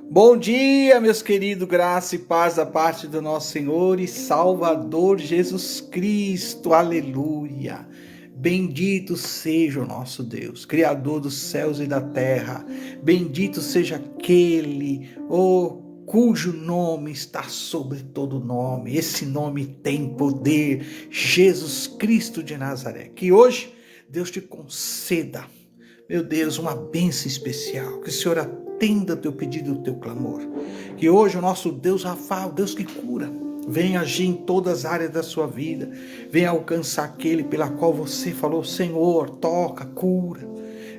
Bom dia, meus queridos, graça e paz da parte do nosso Senhor e Salvador Jesus Cristo, aleluia. Bendito seja o nosso Deus, Criador dos céus e da terra. Bendito seja aquele, cujo nome está sobre todo nome. Esse nome tem poder, Jesus Cristo de Nazaré. Que hoje Deus te conceda, meu Deus, uma bênção especial. Que o Senhor atenda o teu pedido e o teu clamor. Que hoje o nosso Deus Rafa, o Deus que cura, venha agir em todas as áreas da sua vida. Venha alcançar aquele pela qual você falou: Senhor, toca, cura.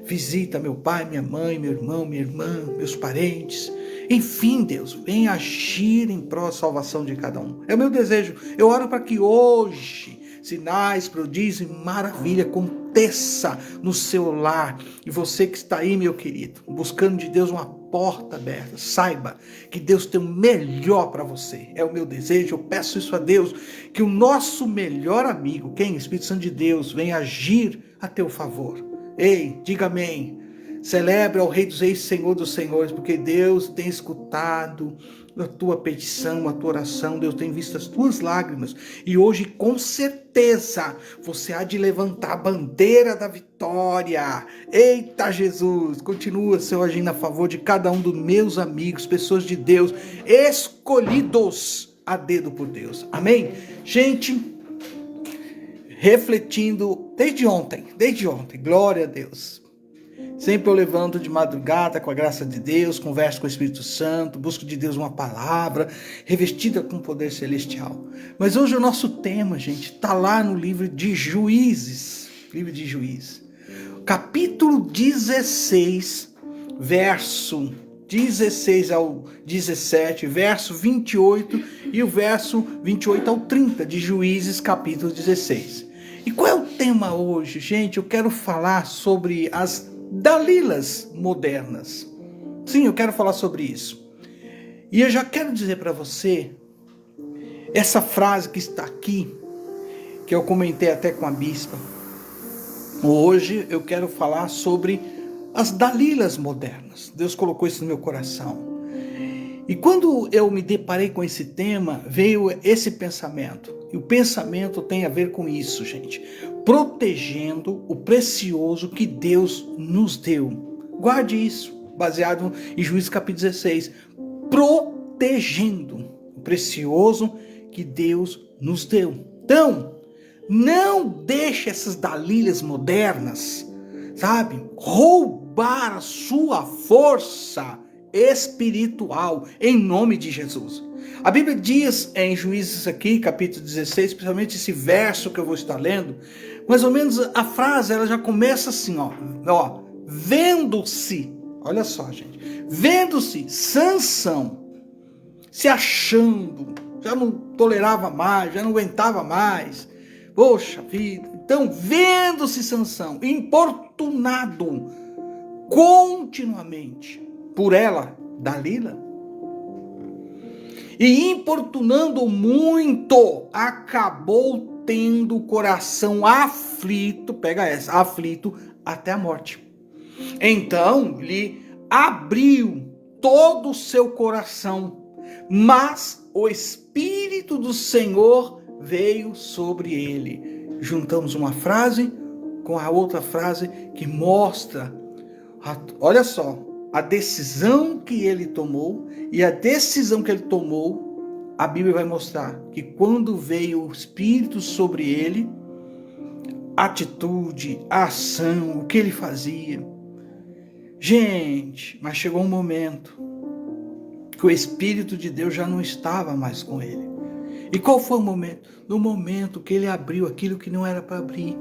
Visita meu pai, minha mãe, meu irmão, minha irmã, meus parentes. Enfim, Deus, venha agir em prol da salvação de cada um. É o meu desejo. Eu oro para que hoje sinais, prodígios e maravilha aconteça no seu lar. E você que está aí, meu querido, buscando de Deus uma porta aberta, saiba que Deus tem o melhor para você. É o meu desejo, eu peço isso a Deus, que o nosso melhor amigo, quem? Espírito Santo de Deus, venha agir a teu favor. Ei, diga amém. Celebre ao Rei dos Reis, Senhor dos Senhores, porque Deus tem escutado a tua petição, a tua oração. Deus tem visto as tuas lágrimas. E hoje, com certeza, você há de levantar a bandeira da vitória. Eita Jesus, continua, Senhor, agindo a favor de cada um dos meus amigos, pessoas de Deus, escolhidos a dedo por Deus. Amém? Gente, refletindo desde ontem, glória a Deus. Sempre eu levanto de madrugada com a graça de Deus, converso com o Espírito Santo, busco de Deus uma palavra revestida com poder celestial. Mas hoje o nosso tema, gente, está lá no livro de Juízes, capítulo 16, verso 16 ao 17, verso 28 e o verso 28 ao 30 de Juízes, capítulo 16. E qual é o tema hoje, gente? Eu quero falar sobre as Dalilas modernas. Sim, eu quero falar sobre isso. E eu já quero dizer para você, essa frase que está aqui, que eu comentei até com a bispa. Hoje eu quero falar sobre as Dalilas modernas. Deus colocou isso no meu coração. E quando eu me deparei com esse tema, veio esse pensamento. E o pensamento tem a ver com isso, gente. Protegendo o precioso que Deus nos deu. Guarde isso, baseado em Juízes capítulo 16. Protegendo o precioso que Deus nos deu. Então, não deixe essas Dalilas modernas, sabe, roubar a sua força espiritual, em nome de Jesus. A Bíblia diz em Juízes aqui, capítulo 16, especialmente esse verso que eu vou estar lendo, mais ou menos a frase, ela já começa assim, vendo-se, olha só, gente, vendo-se Sansão, se achando, já não tolerava mais, já não aguentava mais, poxa vida, então vendo-se Sansão, importunado continuamente por ela, Dalila, e importunando muito, acabou tendo o coração aflito, pega essa, aflito até a morte. Então lhe abriu todo o seu coração, mas o Espírito do Senhor veio sobre ele. Juntamos uma frase com a outra frase que mostra, olha só, a decisão que ele tomou, e a decisão que ele tomou, a Bíblia vai mostrar que quando veio o Espírito sobre ele, a atitude, a ação, o que ele fazia. Gente, mas chegou um momento que o Espírito de Deus já não estava mais com ele. E qual foi o momento? No momento que ele abriu aquilo que não era para abrir.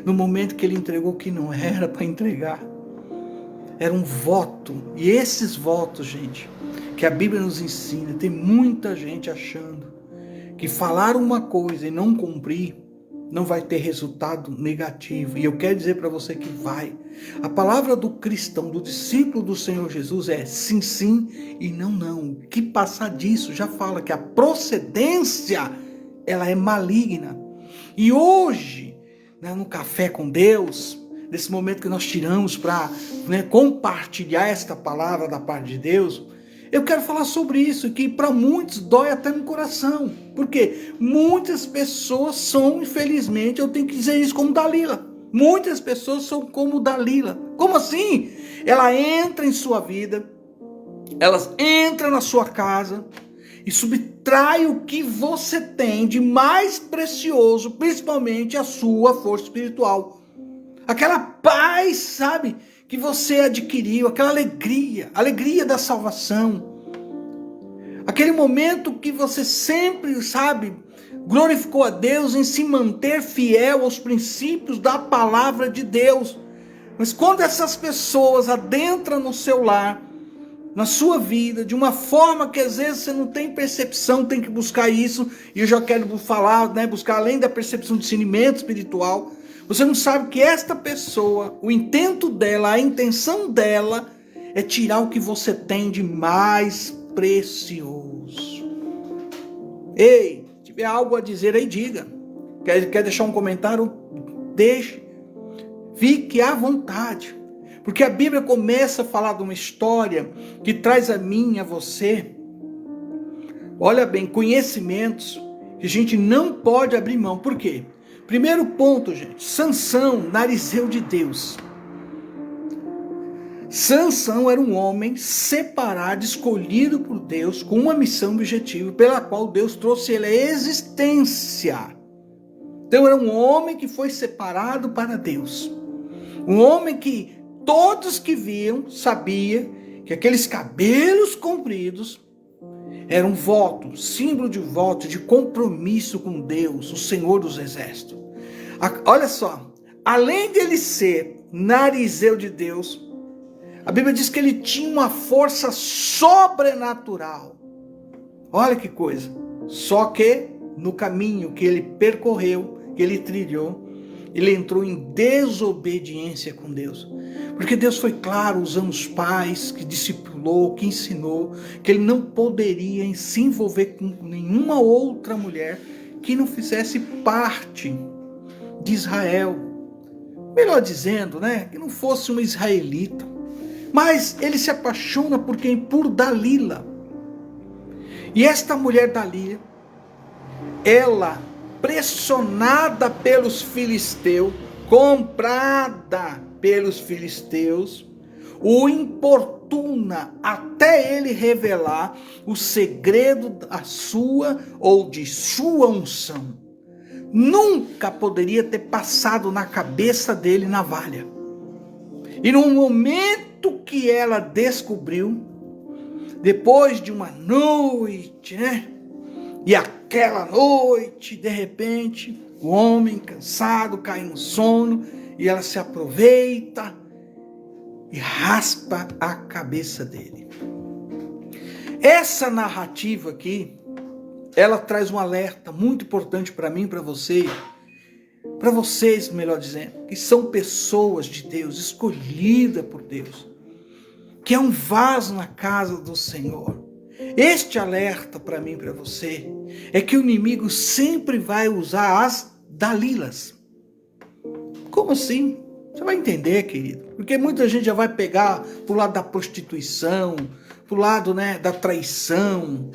No momento que ele entregou o que não era para entregar. Era um voto. E esses votos, gente, que a Bíblia nos ensina, tem muita gente achando que falar uma coisa e não cumprir não vai ter resultado negativo. E eu quero dizer para você que vai. A palavra do cristão, do discípulo do Senhor Jesus é sim, sim e não, não. Que passar disso já fala que a procedência, ela é maligna. E hoje, no Café com Deus, desse momento que nós tiramos para compartilhar esta palavra da parte de Deus, eu quero falar sobre isso, que para muitos dói até no coração. Porque muitas pessoas são, infelizmente, eu tenho que dizer isso como Dalila. Muitas pessoas são como Dalila. Como assim? Ela entra em sua vida, elas entram na sua casa e subtrai o que você tem de mais precioso, principalmente a sua força espiritual. Aquela paz, sabe, que você adquiriu, aquela alegria da salvação. Aquele momento que você sempre, sabe, glorificou a Deus em se manter fiel aos princípios da palavra de Deus. Mas quando essas pessoas adentram no seu lar, na sua vida, de uma forma que às vezes você não tem percepção, tem que buscar isso, e eu já quero falar, buscar além da percepção de discernimento espiritual. Você não sabe que esta pessoa, o intento dela, a intenção dela é tirar o que você tem de mais precioso. Ei, se tiver algo a dizer aí, diga. Quer deixar um comentário? Deixe. Fique à vontade. Porque a Bíblia começa a falar de uma história que traz a mim e a você, olha bem, conhecimentos que a gente não pode abrir mão. Por quê? Primeiro ponto, gente, Sansão, narizeu de Deus. Sansão era um homem separado, escolhido por Deus, com uma missão e objetivo, pela qual Deus trouxe ele à existência. Então era um homem que foi separado para Deus. Um homem que todos que viam sabiam que aqueles cabelos compridos eram um voto, símbolo de voto, de compromisso com Deus, o Senhor dos Exércitos. Olha só, além dele ser narizeu de Deus, a Bíblia diz que ele tinha uma força sobrenatural. Olha que coisa. Só que no caminho que ele percorreu, que ele trilhou, ele entrou em desobediência com Deus. Porque Deus foi claro, usando os pais, que discipulou, que ensinou, que ele não poderia se envolver com nenhuma outra mulher que não fizesse parte de Israel. Melhor dizendo, que não fosse uma israelita. Mas ele se apaixona por quem? Por Dalila. E esta mulher Dalila, ela, pressionada pelos filisteus, comprada pelos filisteus, o importuna até ele revelar o segredo da sua ou de sua unção. Nunca poderia ter passado na cabeça dele navalha. E no momento que ela descobriu, depois de uma noite, e aquela noite, de repente, o homem cansado cai no sono e ela se aproveita e raspa a cabeça dele. Essa narrativa aqui, ela traz um alerta muito importante para mim e para você, para vocês, melhor dizendo, que são pessoas de Deus, escolhidas por Deus, que é um vaso na casa do Senhor. Este alerta para mim e para você é que o inimigo sempre vai usar as Dalilas. Como assim? Você vai entender, querido. Porque muita gente já vai pegar pro lado da prostituição, pro lado da traição,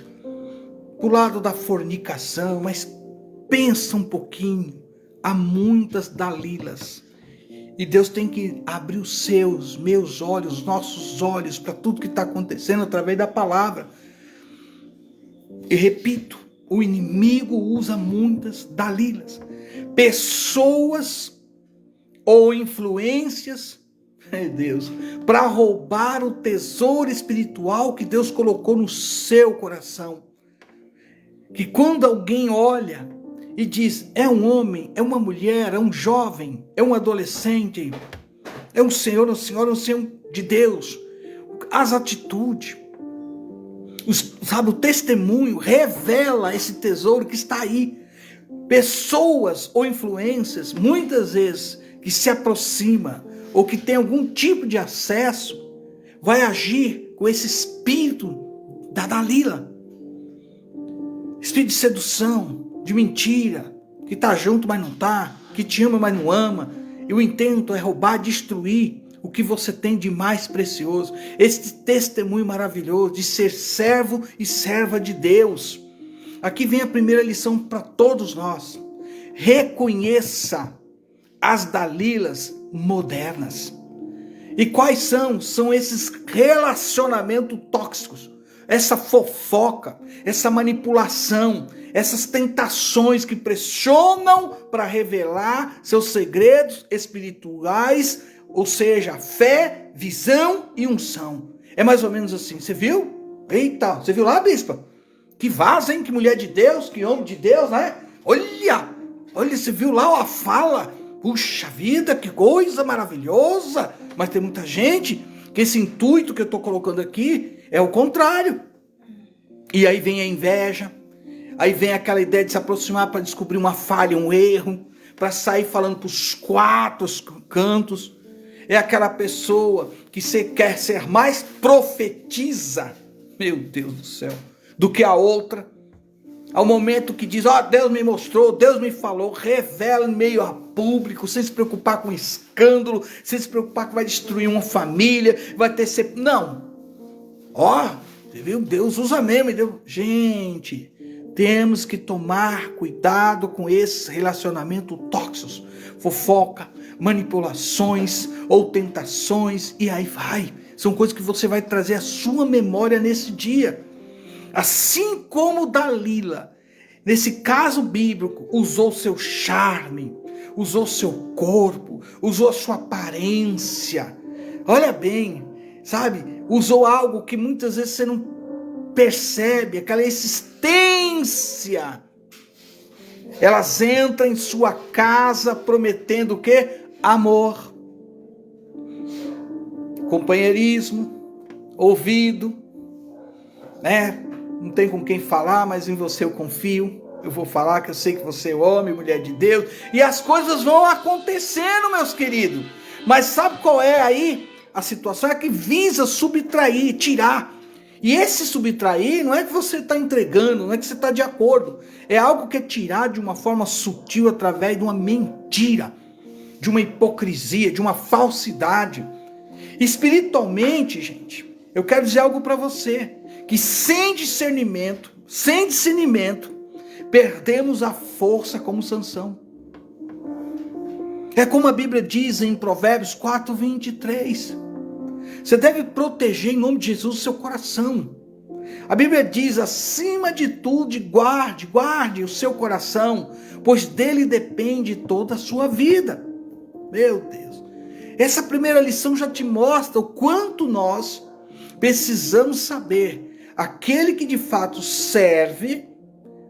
pro lado da fornicação, mas pensa um pouquinho. Há muitas Dalilas. E Deus tem que abrir os seus, meus olhos, nossos olhos para tudo que está acontecendo através da palavra. E repito, o inimigo usa muitas Dalilas. Pessoas ou influências, meu Deus, para roubar o tesouro espiritual que Deus colocou no seu coração. Que quando alguém olha e diz, é um homem, é uma mulher, é um jovem, é um adolescente, é um senhor, um senhor de Deus, as atitudes, o testemunho revela esse tesouro que está aí. Pessoas ou influências, muitas vezes, que se aproxima ou que tem algum tipo de acesso, vai agir com esse espírito da Dalila. Espírito de sedução, de mentira, que está junto, mas não está, que te ama, mas não ama. E o intento é roubar, destruir o que você tem de mais precioso. Esse testemunho maravilhoso de ser servo e serva de Deus. Aqui vem a primeira lição para todos nós. Reconheça as Dalilas modernas. E quais são? São esses relacionamentos tóxicos. Essa fofoca, essa manipulação, essas tentações que pressionam para revelar seus segredos espirituais, ou seja, fé, visão e unção. É mais ou menos assim, você viu? Eita, você viu lá, bispa? Que vaza, hein? Que mulher de Deus, que homem de Deus, né? Olha, você viu lá a fala? Puxa vida, que coisa maravilhosa! Mas tem muita gente que esse intuito que eu estou colocando aqui é o contrário. E aí vem a inveja, aí vem aquela ideia de se aproximar para descobrir uma falha, um erro, para sair falando para os quatro cantos. É aquela pessoa que você quer ser mais profetiza, meu Deus do céu, do que a outra. Ao momento que diz, Deus me mostrou, Deus me falou, revela em meio a público, sem se preocupar com escândalo, sem se preocupar que vai destruir uma família, vai ter sempre... Não. Você viu? Deus usa mesmo. Deus... Gente, temos que tomar cuidado com esses relacionamentos tóxicos. Fofoca, manipulações ou tentações, e aí vai. São coisas que você vai trazer à sua memória nesse dia. Assim como Dalila, nesse caso bíblico, usou seu charme, usou seu corpo, usou a sua aparência. Olha bem, sabe? Usou algo que muitas vezes você não percebe, aquela existência. Elas entram em sua casa prometendo o quê? Amor, companheirismo, ouvido, né? Não tem com quem falar, mas em você eu confio. Eu vou falar que eu sei que você é homem, mulher de Deus. E as coisas vão acontecendo, meus queridos. Mas sabe qual é aí? A situação é que visa subtrair, tirar. E esse subtrair não é que você está entregando, não é que você está de acordo. É algo que é tirar de uma forma sutil através de uma mentira, de uma hipocrisia, de uma falsidade. Espiritualmente, gente, eu quero dizer algo para você. Que sem discernimento, perdemos a força como Sansão. É como a Bíblia diz em Provérbios 4:23. Você deve proteger em nome de Jesus o seu coração. A Bíblia diz, acima de tudo, guarde o seu coração, pois dele depende toda a sua vida. Meu Deus. Essa primeira lição já te mostra o quanto nós precisamos saber aquele que de fato serve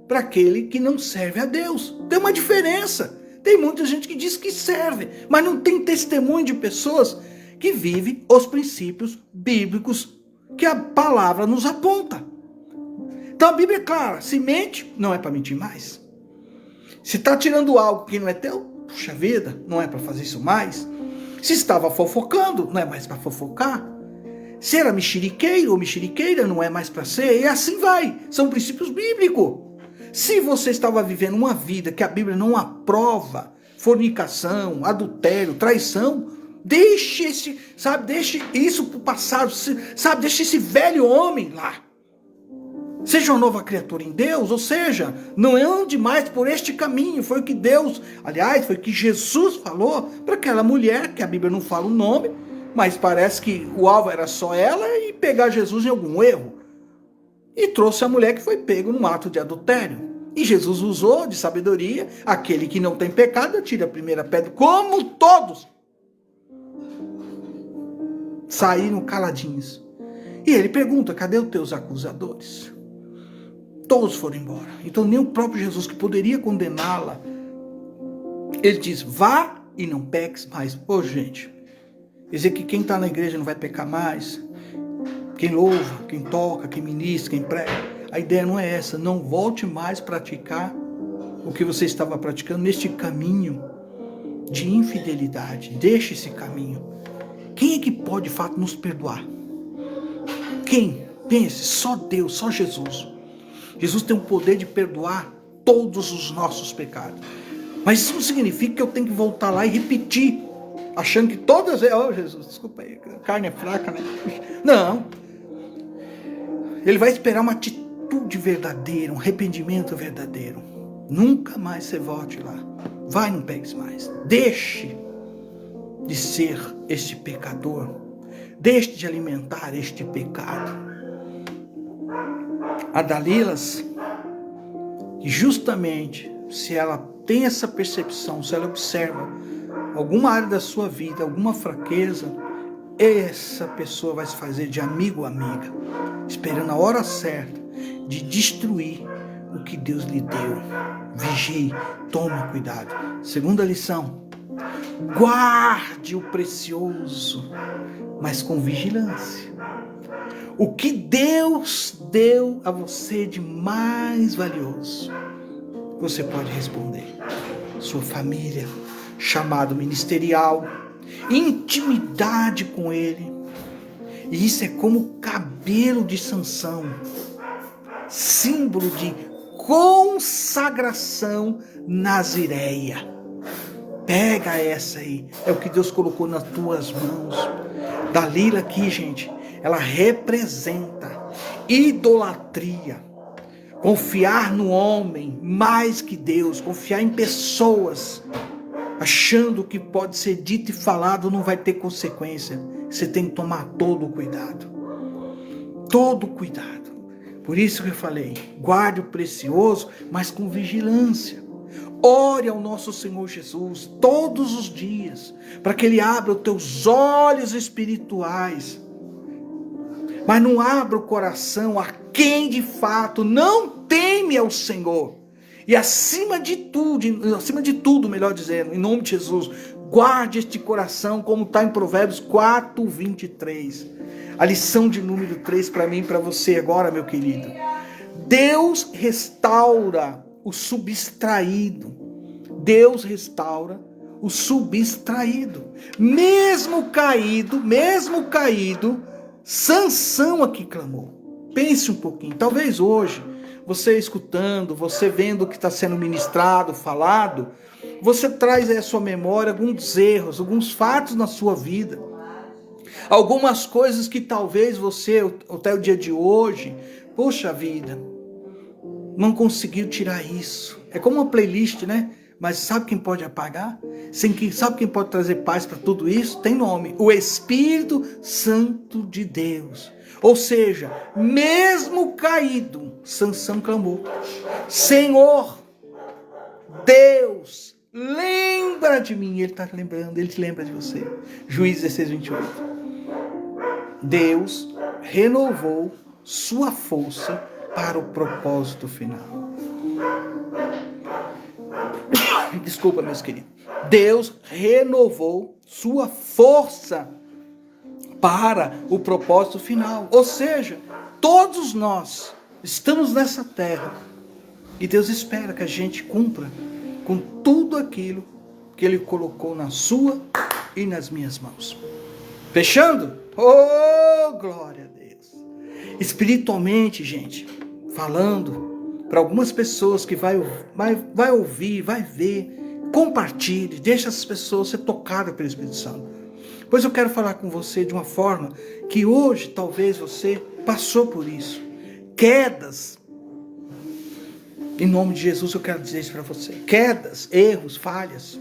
para aquele que não serve a Deus. Tem uma diferença. Tem muita gente que diz que serve, mas não tem testemunho de pessoas que vivem os princípios bíblicos que a palavra nos aponta. Então a Bíblia é clara, se mente, não é para mentir mais. Se está tirando algo que não é teu, puxa vida, não é para fazer isso mais. Se estava fofocando, não é mais para fofocar. Se era mexeriqueiro ou mexeriqueira, não é mais para ser, e assim vai. São princípios bíblicos. Se você estava vivendo uma vida que a Bíblia não aprova, fornicação, adultério, traição, deixe isso para o passado, deixe esse velho homem lá. Seja uma nova criatura em Deus, ou seja, não ande mais por este caminho. Foi o que Deus, aliás, foi o que Jesus falou para aquela mulher, que a Bíblia não fala o nome, mas parece que o alvo era só ela e pegar Jesus em algum erro. E trouxe a mulher que foi pego num ato de adultério. E Jesus usou de sabedoria, aquele que não tem pecado, atire a primeira pedra, como todos saíram caladinhos. E ele pergunta, cadê os teus acusadores? Todos foram embora. Então nem o próprio Jesus, que poderia condená-la, ele diz, vá e não peques mais. Gente, quer dizer que quem está na igreja não vai pecar mais? Quem louva, quem toca, quem ministra, quem prega. A ideia não é essa. Não volte mais a praticar o que você estava praticando neste caminho de infidelidade. Deixe esse caminho. Quem é que pode, de fato, nos perdoar? Quem? Pense, só Deus, só Jesus. Jesus tem o poder de perdoar todos os nossos pecados. Mas isso não significa que eu tenho que voltar lá e repetir achando que todas... Oh, Jesus, desculpa aí, a carne é fraca, né? Não. Ele vai esperar uma atitude verdadeira, um arrependimento verdadeiro. Nunca mais você volte lá. Vai, não pegues mais. Deixe de ser este pecador. Deixe de alimentar este pecado. A Dalilas, justamente, se ela tem essa percepção, se ela observa alguma área da sua vida, alguma fraqueza, essa pessoa vai se fazer de amigo ou amiga, esperando a hora certa de destruir o que Deus lhe deu. Vigie, tome cuidado. Segunda lição: guarde o precioso, mas com vigilância. O que Deus deu a você de mais valioso, você pode responder. Sua família, chamado ministerial, intimidade com Ele. E isso é como o cabelo de Sansão, símbolo de consagração nazireia. Pega essa aí, é o que Deus colocou nas tuas mãos. Dalila aqui, gente, ela representa idolatria. Confiar no homem mais que Deus, confiar em pessoas, achando que pode ser dito e falado não vai ter consequência. Você tem que tomar todo o cuidado. Todo o cuidado. Por isso que eu falei, guarde o precioso, mas com vigilância. Ore ao nosso Senhor Jesus todos os dias, para que Ele abra os teus olhos espirituais. Mas não abra o coração a quem de fato não teme ao Senhor. E acima de tudo, melhor dizendo, em nome de Jesus, guarde este coração, como está em Provérbios 4:23. A lição de número 3 para mim e para você agora, meu querido. Deus restaura o subtraído. Deus restaura o subtraído. Mesmo caído, Sansão aqui clamou. Pense um pouquinho. Talvez hoje, você escutando, você vendo o que está sendo ministrado, falado, você traz aí à sua memória alguns erros, alguns fatos na sua vida. Algumas coisas que talvez você, até o dia de hoje, poxa vida, não conseguiu tirar isso. É como uma playlist, né? Mas sabe quem pode apagar? Sabe quem pode trazer paz para tudo isso? Tem nome: o Espírito Santo de Deus. Ou seja, mesmo caído, Sansão clamou: Senhor, Deus, lembra de mim. Ele está lembrando, ele te lembra de você. Juízes 16:28. Deus renovou sua força para o propósito final. Desculpa, meus queridos. Deus renovou sua força para o propósito final. Ou seja, todos nós estamos nessa terra e Deus espera que a gente cumpra com tudo aquilo que Ele colocou na sua e nas minhas mãos. Fechando? Oh, glória a Deus! Espiritualmente, gente, falando, para algumas pessoas que vai ouvir, vai ver, compartilhe, deixa essas pessoas ser tocadas pelo Espírito Santo. Pois eu quero falar com você de uma forma que hoje talvez você passou por isso. Quedas. Em nome de Jesus eu quero dizer isso para você. Quedas, erros, falhas,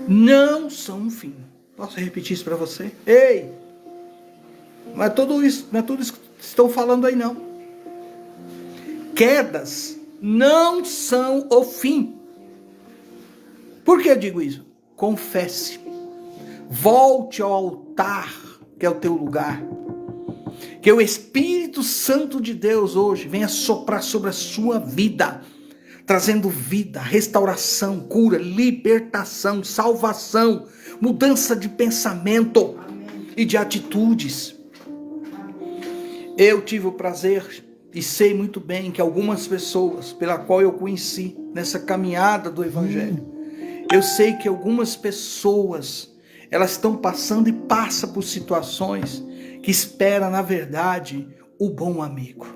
não são um fim. Posso repetir isso para você? Ei! Não é tudo isso que estão falando aí não. Quedas não são o fim. Por que eu digo isso? Confesse. Volte ao altar, que é o teu lugar. Que o Espírito Santo de Deus hoje venha soprar sobre a sua vida, trazendo vida, restauração, cura, libertação, salvação, mudança de pensamento e de atitudes. Eu tive o prazer e sei muito bem que algumas pessoas pela qual eu conheci nessa caminhada do Evangelho, eu sei que algumas pessoas, elas estão passando e passam por situações que esperam, na verdade, o bom amigo.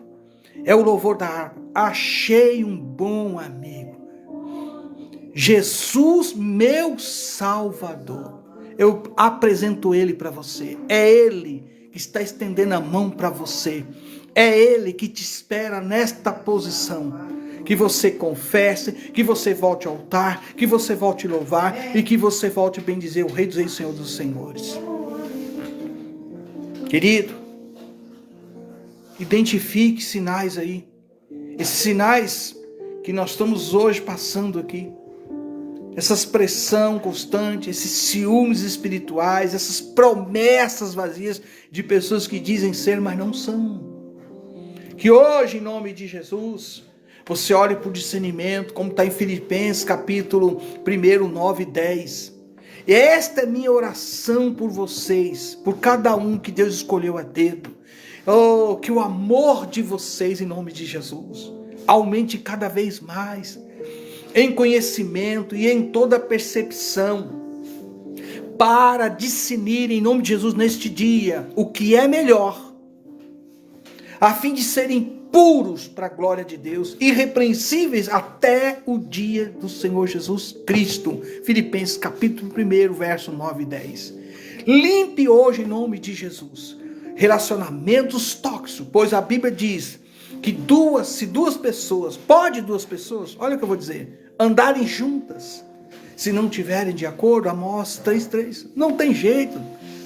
É o louvor da harpa. Achei um bom amigo. Jesus, meu Salvador. eu apresento Ele para você. É Ele que está estendendo a mão para você. É Ele que te espera nesta posição. Que você confesse, que você volte ao altar, que você volte a louvar e que você volte a bendizer o Rei dos Reis e Senhor dos Senhores. Querido, identifique sinais aí. Esses sinais que nós estamos hoje passando aqui. Essa pressão constante, esses ciúmes espirituais, essas promessas vazias de pessoas que dizem ser, mas não são. Que hoje, em nome de Jesus, você olhe por discernimento, como está em Filipenses, capítulo 1, 9 e 10. E esta é minha oração por vocês, por cada um que Deus escolheu a dedo. Oh, que o amor de vocês, em nome de Jesus, aumente cada vez mais, em conhecimento e em toda percepção, para discernir em nome de Jesus neste dia o que é melhor, a fim de serem puros para a glória de Deus, irrepreensíveis até o dia do Senhor Jesus Cristo. Filipenses capítulo 1, verso 9 e 10. Limpe hoje em nome de Jesus relacionamentos tóxicos, pois a Bíblia diz que se duas pessoas, olha o que eu vou dizer, andarem juntas, se não tiverem de acordo, Amós 3:3, não tem jeito,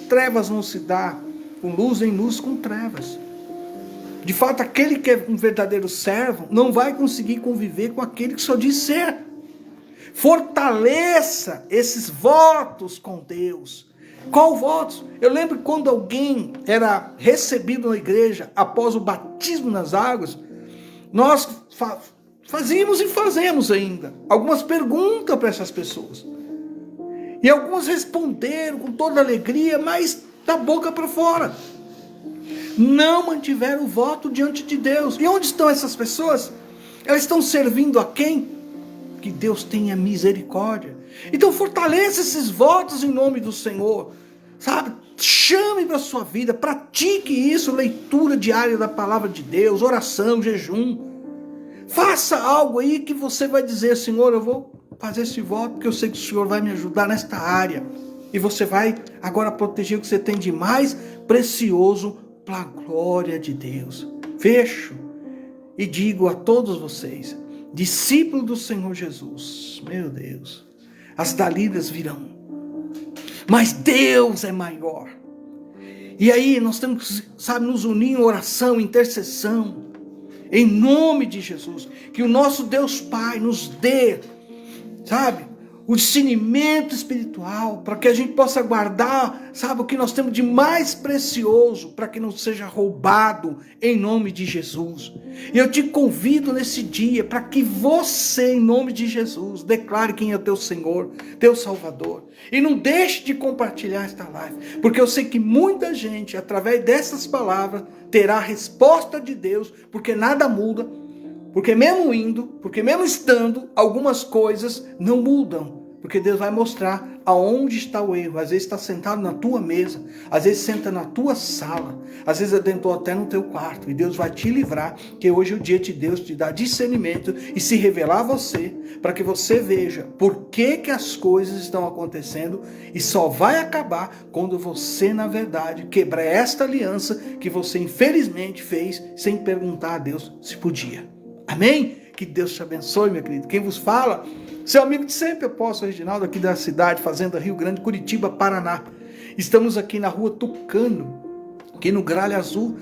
trevas não se dá com luz em luz com trevas. De fato, aquele que é um verdadeiro servo não vai conseguir conviver com aquele que só diz ser. Fortaleça esses votos com Deus. Qual votos? Eu lembro quando alguém era recebido na igreja após o batismo nas águas, nós fazíamos e fazemos ainda algumas perguntas para essas pessoas. E algumas responderam com toda alegria, mas da boca para fora. Não mantiveram o voto diante de Deus. E onde estão essas pessoas? Elas estão servindo a quem? Que Deus tenha misericórdia. Então fortaleça esses votos em nome do Senhor. Sabe? Chame para a sua vida, pratique isso, leitura diária da palavra de Deus, oração, jejum. Faça algo aí que você vai dizer, Senhor, eu vou fazer esse voto porque eu sei que o Senhor vai me ajudar nesta área. E você vai agora proteger o que você tem de mais precioso para a glória de Deus. Fecho e digo a todos vocês, discípulos do Senhor Jesus, meu Deus, as Dalílias virão, mas Deus é maior. E aí nós temos que, sabe, nos unir em oração, intercessão, em nome de Jesus, que o nosso Deus Pai nos dê, sabe, o discernimento espiritual, para que a gente possa guardar, sabe, o que nós temos de mais precioso, para que não seja roubado, em nome de Jesus. E eu te convido nesse dia, para que você, em nome de Jesus, declare quem é o teu Senhor, teu Salvador. E não deixe de compartilhar esta live, porque eu sei que muita gente, através dessas palavras, terá a resposta de Deus, porque nada muda, porque mesmo estando, algumas coisas não mudam. Porque Deus vai mostrar aonde está o erro. Às vezes está sentado na tua mesa, às vezes senta na tua sala, às vezes adentrou até no teu quarto. E Deus vai te livrar, que hoje é o dia de Deus te dar discernimento e se revelar a você, para que você veja por que as coisas estão acontecendo, e só vai acabar quando você, na verdade, quebrar esta aliança que você infelizmente fez sem perguntar a Deus se podia. Amém? Que Deus te abençoe, meu querido. Quem vos fala, seu amigo de sempre, apóstolo Reginaldo, aqui da cidade, Fazenda Rio Grande, Curitiba, Paraná. Estamos aqui na rua Tucano, aqui no Gralha Azul,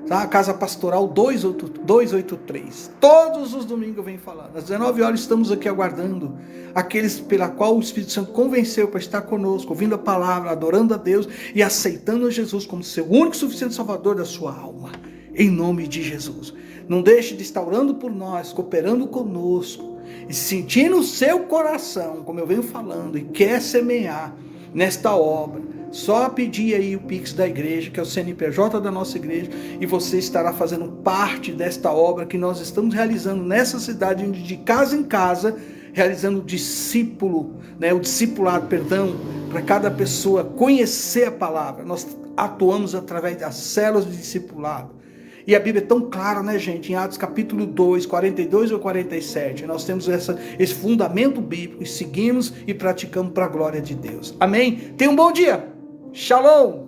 tá? Casa Pastoral 283. Todos os domingos eu venho falando. Às 19 horas estamos aqui aguardando aqueles pela qual o Espírito Santo convenceu para estar conosco, ouvindo a palavra, adorando a Deus e aceitando a Jesus como seu único e suficiente Salvador da sua alma. Em nome de Jesus. Não deixe de estar orando por nós, cooperando conosco e sentindo o seu coração, como eu venho falando, e quer semear nesta obra. Só pedir aí o Pix da igreja, que é o CNPJ da nossa igreja, e você estará fazendo parte desta obra que nós estamos realizando nessa cidade, de casa em casa, realizando o discipulado, para cada pessoa conhecer a palavra. Nós atuamos através das células de discipulado. E a Bíblia é tão clara, né, gente? Em Atos capítulo 2, 42 ou 47, nós temos esse fundamento bíblico e seguimos e praticamos para a glória de Deus. Amém? Tenha um bom dia. Shalom.